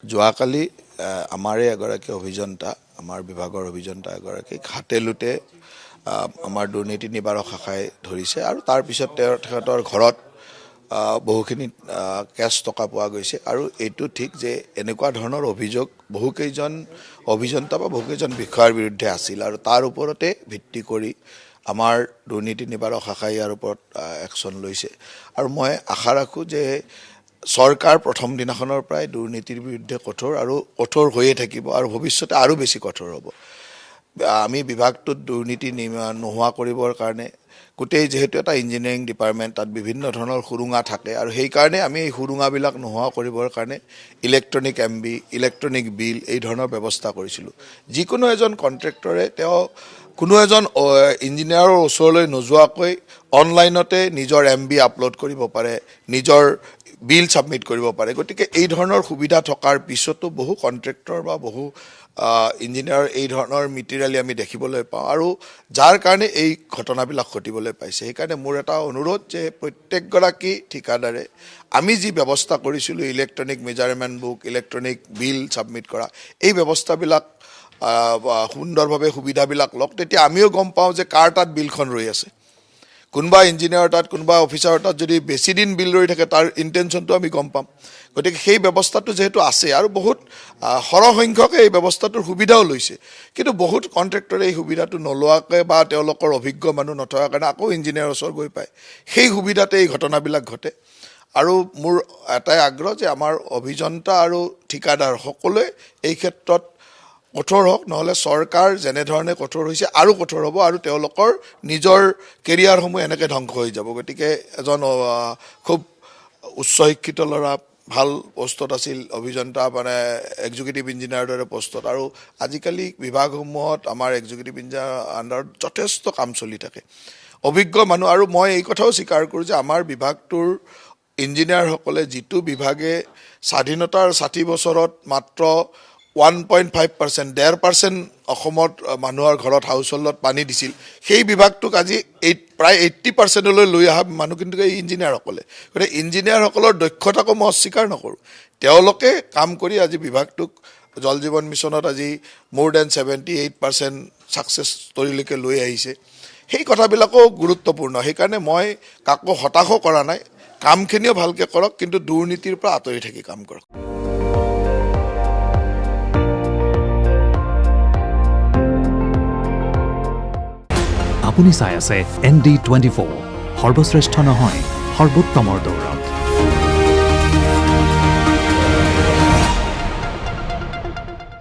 যোৱাকালি আমাৰে এগৰাকী অভিযন্তা আমাৰ বিভাগৰ অভিযন্তা এগৰাকীক হাতে লুটে আমাৰ দুৰ্নীতি নিবাৰক শাখাই ধৰিছে আৰু তাৰ পিছত তেখেতৰ ঘৰত বহুখিনি কেছ টকা পোৱা গৈছে আৰু এইটো ঠিক যে এনেকুৱা ধৰণৰ অভিযোগ বহুকেইজন অভিযন্তা বা বহুকেইজন বিষয়াৰ বিৰুদ্ধে আছিল আৰু তাৰ ওপৰতে ভিত্তি কৰি আমাৰ দুৰ্নীতি নিবাৰক শাখাই ইয়াৰ ওপৰত একশ্যন লৈছে আৰু মই আশা ৰাখোঁ যে চৰকাৰ প্ৰথম দিনাখনৰ পৰাই দুৰ্নীতিৰ বিৰুদ্ধে কঠোৰ হৈয়ে থাকিব আৰু ভৱিষ্যতে আৰু বেছি কঠোৰ হ'ব। আমি বিভাগটোত দুৰ্নীতি নোহোৱা কৰিবৰ কাৰণে গোটেই যিহেতু এটা ইঞ্জিনিয়াৰিং ডিপাৰ্টমেণ্ট তাত বিভিন্ন ধৰণৰ সুৰুঙা থাকে আৰু সেইকাৰণে আমি এই সুৰুঙাবিলাক নোহোৱা কৰিবৰ কাৰণে ইলেক্ট্ৰনিক MB ইলেক্ট্ৰনিক বিল এই ধৰণৰ ব্যৱস্থা কৰিছিলোঁ। যিকোনো এজন কণ্ট্ৰেক্টৰে তেওঁ কোনো এজন ইঞ্জিনিয়াৰৰ ওচৰলৈ নোযোৱাকৈ অনলাইনতে নিজৰ MB আপলোড কৰিব পাৰে, নিজৰ বিল ছাবমিট কৰিব পাৰে। গতিকে এই ধৰণৰ সুবিধা থকাৰ পিছতো বহু কণ্ট্ৰেক্টৰ বা বহু ইঞ্জিনিয়াৰ এই ধৰণৰ মেটেৰিয়েল আমি দেখিবলৈ পাওঁ আৰু যাৰ কাৰণে এই ঘটনাবিলাক ঘটিবলৈ পাইছে। সেইকাৰণে মোৰ এটা অনুৰোধ যে প্ৰত্যেকগৰাকী ঠিকাদাৰে আমি যি ব্যৱস্থা কৰিছিলোঁ ইলেক্ট্ৰনিক মেজাৰমেণ্ট বুক ইলেক্ট্ৰনিক বিল ছাবমিট কৰা এই ব্যৱস্থাবিলাক সুন্দৰভাৱে সুবিধাবিলাক লওক, তেতিয়া আমিও গম পাওঁ যে কাৰ তাত বিলখন ৰৈ আছে। কোনোবা ইঞ্জিনিয়াৰৰ তাত কোনোবা অফিচাৰৰ তাত যদি বেছি দিন বিল ৰৈ থাকে তাৰ ইণ্টেনশ্যনটো আমি গম পাম। গতিকে সেই ব্যৱস্থাটো যিহেতু আছে আৰু বহুত সৰহসংখ্যকে এই ব্যৱস্থাটোৰ সুবিধাও লৈছে, কিন্তু বহুত কণ্ট্ৰেক্টৰে এই সুবিধাটো নোলোৱাকৈ বা তেওঁলোকৰ অভিজ্ঞ মানুহ নথকাৰ কাৰণে আকৌ ইঞ্জিনিয়াৰৰ ওচৰত গৈ পায়, সেই সুবিধাতে এই ঘটনাবিলাক ঘটে। আৰু মোৰ এটাই আগ্ৰহ যে আমাৰ অভিযন্তা আৰু ঠিকাদাৰ সকলোৱে এই ক্ষেত্ৰত কঠোৰ হওক, নহ'লে চৰকাৰ যেনেধৰণে কঠোৰ হৈছে আৰু কঠোৰ হ'ব আৰু তেওঁলোকৰ নিজৰ কেৰিয়াৰসমূহ এনেকৈ ধ্বংস হৈ যাব। গতিকে এজন খুব উচ্চ শিক্ষিত ল'ৰা ভাল পষ্টত আছিল, অভিযন্তা মানে এক্সিকিউটিভ ইঞ্জিনিয়াৰৰ দৰে পষ্টত, আৰু আজিকালি বিভাগসমূহত আমাৰ এক্সিকিউটিভ ইঞ্জিনিয়াৰৰ আণ্ডাৰত যথেষ্ট কাম চলি থাকে, অভিজ্ঞ মানুহ। আৰু মই এই কথাও স্বীকাৰ কৰোঁ যে আমাৰ বিভাগটোৰ ইঞ্জিনিয়াৰসকলে যিটো বিভাগে স্বাধীনতাৰ 60 বছৰত মাত্ৰ 1.5% 1.5% অসমত মানুহৰ ঘৰত হাউচ হোল্ডত পানী দিছিল, সেই বিভাগটোক আজি প্ৰায় 80%লৈ লৈ অহা মানুহ কিন্তু এই ইঞ্জিনিয়াৰসকলে। গতিকে ইঞ্জিনিয়াৰসকলৰ দক্ষতাকো মই অস্বীকাৰ নকৰোঁ, তেওঁলোকে কাম কৰি আজি বিভাগটোক জল জীৱন মিছনত আজি more than 78% ছাকচেছ ষ্টৰীলৈকে লৈ আহিছে। সেই কথাবিলাকো গুৰুত্বপূৰ্ণ। সেইকাৰণে মই কাকো হতাশো কৰা নাই, কামখিনিও ভালকৈ কৰক, কিন্তু দুৰ্নীতিৰ পৰা আঁতৰি থাকি কাম কৰক। আপুনি চাই আছে ND24, সৰ্বশ্ৰেষ্ঠ নহয় সৰ্বোত্তমৰ দৌৰ।